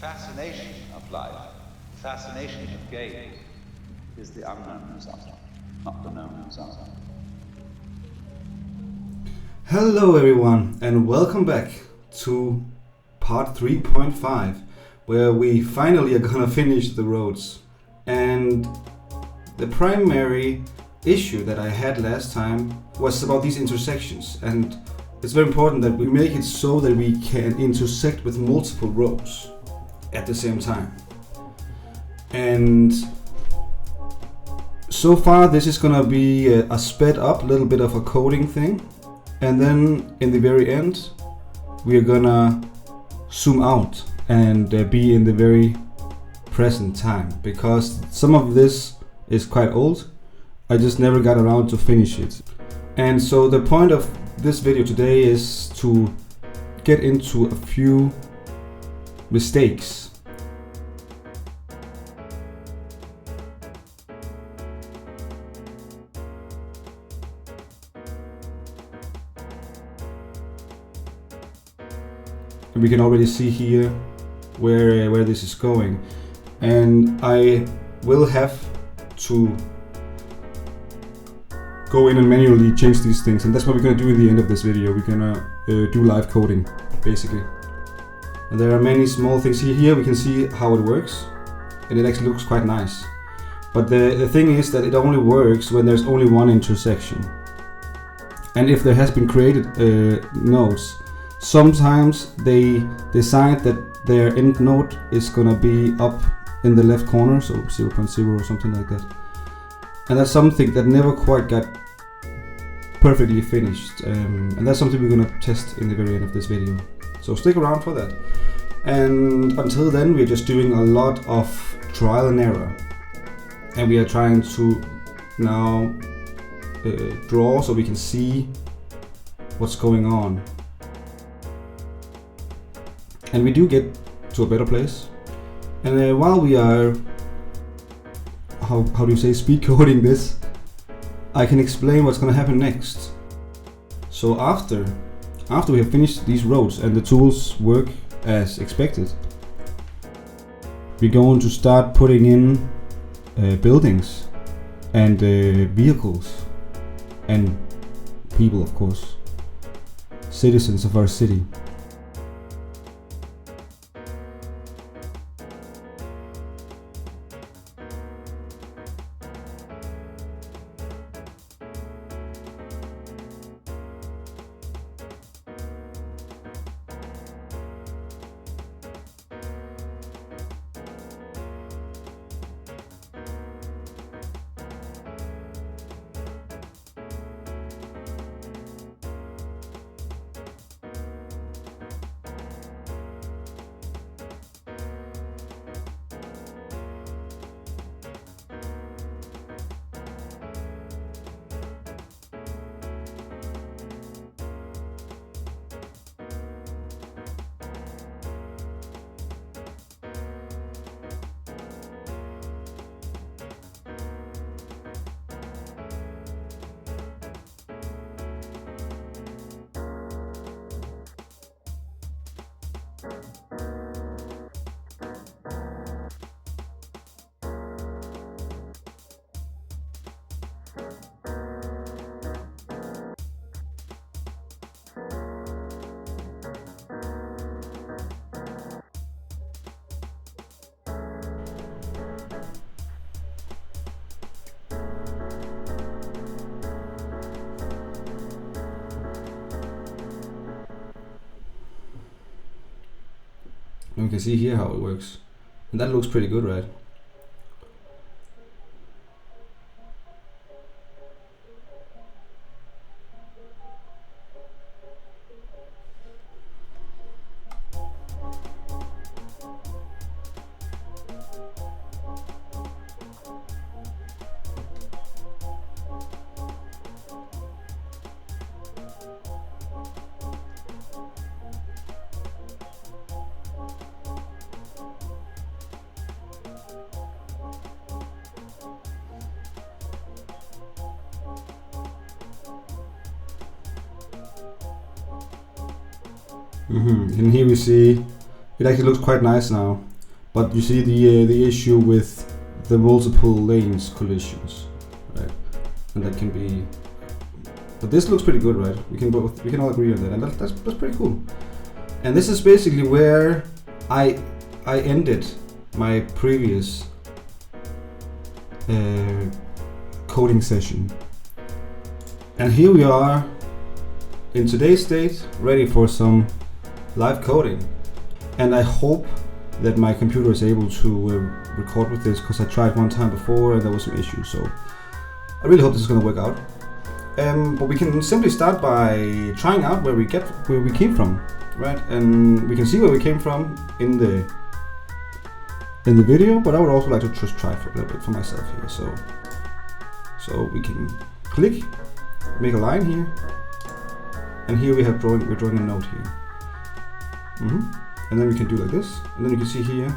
fascination of life, the fascination of gaze, is the unknown result, not the known result. Hello everyone and welcome back to part 3.5, where we finally are gonna finish the roads. And the primary issue that I had last time was about these intersections, and it's very important that we make it so that we can intersect with multiple roads at the same time. And so far this is gonna be a sped up little bit of a coding thing, and then in the very end we are gonna zoom out and be in the very present time, because some of this is quite old. I just never got around to finish it. And so the point of this video today is to get into a few mistakes. And we can already see here where this is going, and I will have to go in and manually change these things, and that's what we're gonna do in the end of this video. We're gonna do live coding basically, and there are many small things here. We can see how it works, and it actually looks quite nice. But the thing is that it only works when there's only one intersection, and if there has been created nodes, sometimes they decide that their end node is gonna be up in the left corner, so 0.0 or something like that. And that's something that never quite got perfectly finished. And that's something we're gonna test in the very end of this video. So stick around for that. And until then, we're just doing a lot of trial and error. And we are trying to now draw so we can see what's going on. And we do get to a better place. And while we are, how do you say, speed coding this, I can explain what's gonna happen next. So after we have finished these roads and the tools work as expected, we're going to start putting in buildings and vehicles and people, of course, citizens of our city. And we can see here how it works, and that looks pretty good, right? And here we see it actually looks quite nice now. But you see the issue with the multiple lanes collisions, right? And that can be. But this looks pretty good, right? We can all agree on that, and that's pretty cool. And this is basically where I ended my previous coding session. And here we are in today's state, ready for some live coding. And I hope that my computer is able to record with this, because I tried one time before and there was some issues. So I really hope this is going to work out. But we can simply start by trying out where we came from, right? And we can see where we came from in the video. But I would also like to just try for a little bit for myself here. So we can click, make a line here, and here we're drawing a node here. And then we can do like this, and then you can see here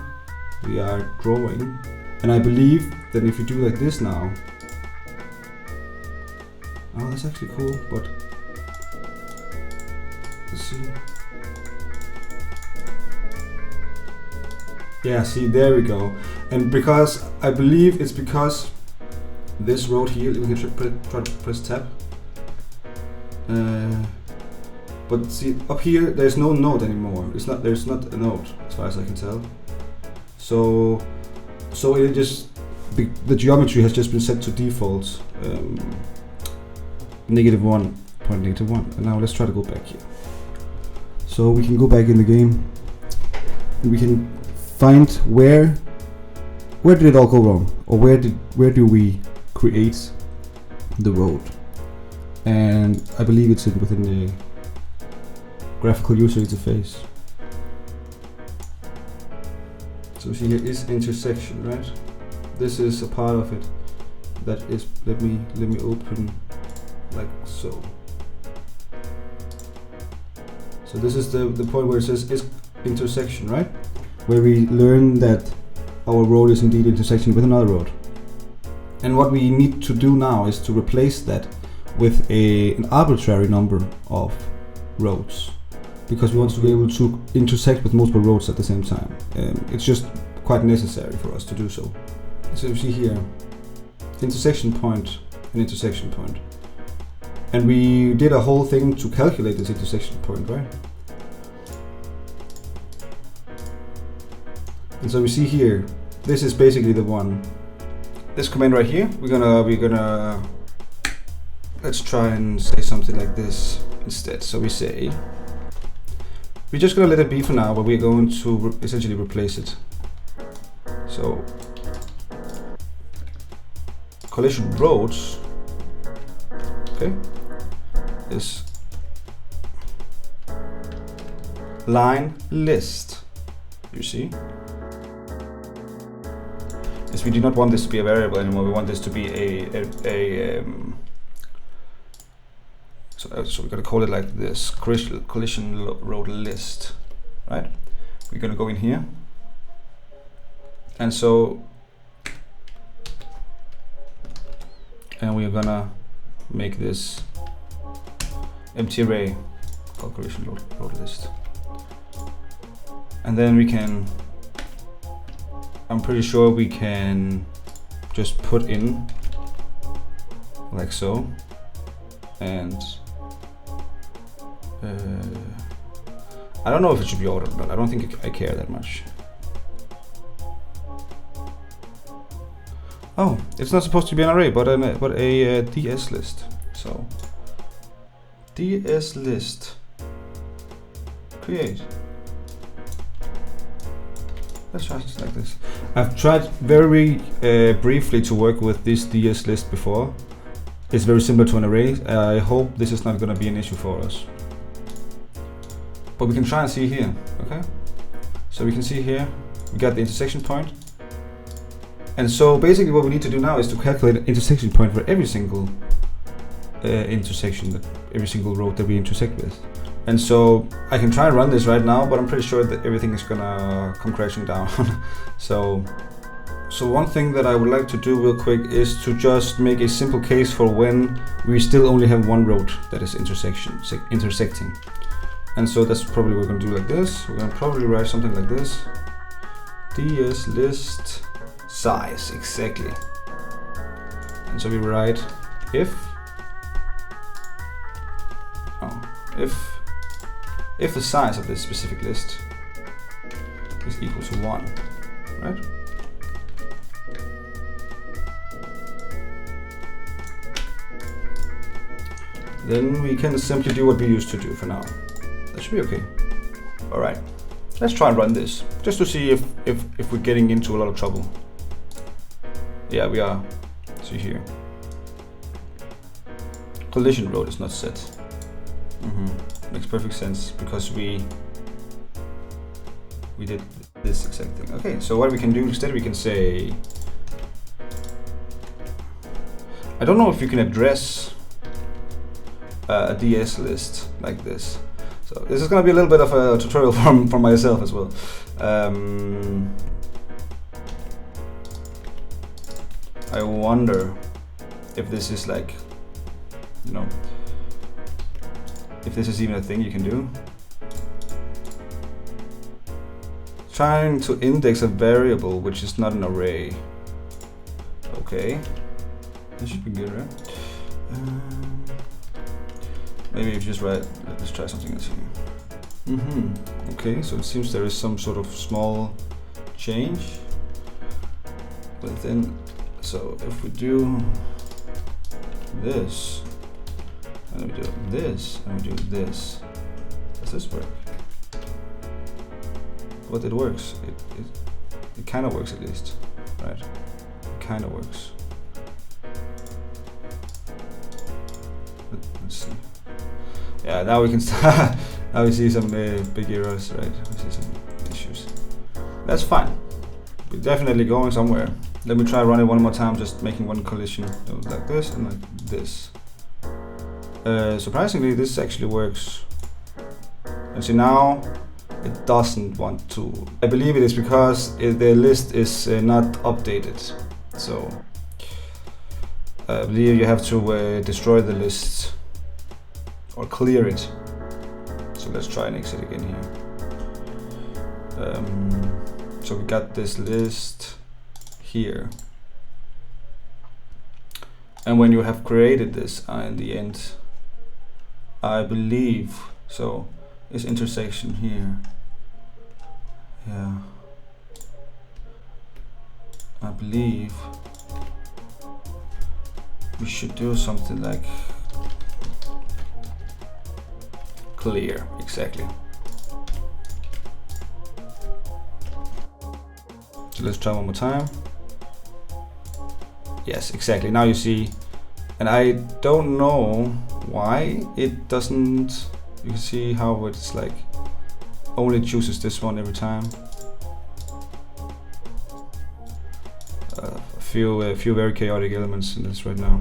we are drawing. And I believe that if you do like this now, oh, that's actually cool. But let's see. Yeah, see, there we go. And because I believe it's because this road here, we can try to press tab. But see, up here there's no node anymore. There's not a node as far as I can tell. So it just the geometry has just been set to default -1, point -1. And now let's try to go back here. So we can go back in the game and we can find where did it all go wrong, or where do we create the road. And I believe it's within the graphical user interface. So see, here is intersection, right? This is a part of it. That is, let me open like so. So this is the point where it says is intersection, right? Where we learn that our road is indeed intersection with another road. And what we need to do now is to replace that with an arbitrary number of roads, because we want to be able to intersect with multiple roads at the same time. It's just quite necessary for us to do so. So you see here, intersection point and intersection point. And we did a whole thing to calculate this intersection point, right? And so we see here, this is basically the one. This command right here, we're gonna let's try and say something like this instead. So we say, we're just gonna let it be for now, but we're going to essentially replace it. So collision roads, okay, is line list. You see, as we do not want this to be a variable anymore, we want this to be so we're going to call it like this, collision road list, right? We're going to go in here, and we're going to make this empty array called collision road list. And then we can, I'm pretty sure we can just put in like so, and I don't know if it should be ordered, but I don't think I care that much. Oh, it's not supposed to be an array, but a DS list. So DS list create. Let's try it like this. I've tried very briefly to work with this DS list before. It's very similar to an array. I hope this is not going to be an issue for us. But we can try and see here, okay? So we can see here, we got the intersection point. And so basically what we need to do now is to calculate an intersection point for every single intersection, every single road that we intersect with. And so I can try and run this right now, but I'm pretty sure that everything is gonna come crashing down. So one thing that I would like to do real quick is to just make a simple case for when we still only have one road that is intersecting. And so that's probably what we're gonna do like this. We're gonna probably write something like this. ds list size, exactly. And so we write if the size of this specific list is equal to 1, right? Then we can simply do what we used to do for now. That should be okay. All right, let's try and run this just to see if we're getting into a lot of trouble. Yeah, we are. See here. Collision road is not set. Makes perfect sense because we did this exact thing. Okay, so what we can do instead, we can say, I don't know if you can address a DS list like this. So this is going to be a little bit of a tutorial from myself as well. I wonder if this is like, you know, if this is even a thing you can do. Trying to index a variable which is not an array. Okay, this should be good, right? Maybe if you just write, let's try something else here. Okay, so it seems there is some sort of small change. But then, so if we do this, and we do this, and we do this, does this work? But it works. It kind of works at least, right? It kind of works. Let's see. Yeah, now we can start. Now we see some big errors, right? We see some issues. That's fine. We're definitely going somewhere. Let me try run it one more time, just making one collision like this and like this. Surprisingly, this actually works. And see now, it doesn't want to. I believe it is because the list is not updated. So I believe you have to destroy the list or clear it. So let's try and exit again here. So we got this list here. And when you have created this in the end, I believe, so this intersection here, yeah, I believe we should do something like clear, exactly. So let's try one more time. Yes, exactly. Now you see, and I don't know why it doesn't. You can see how it's like only chooses this one every time. A few very chaotic elements in this right now.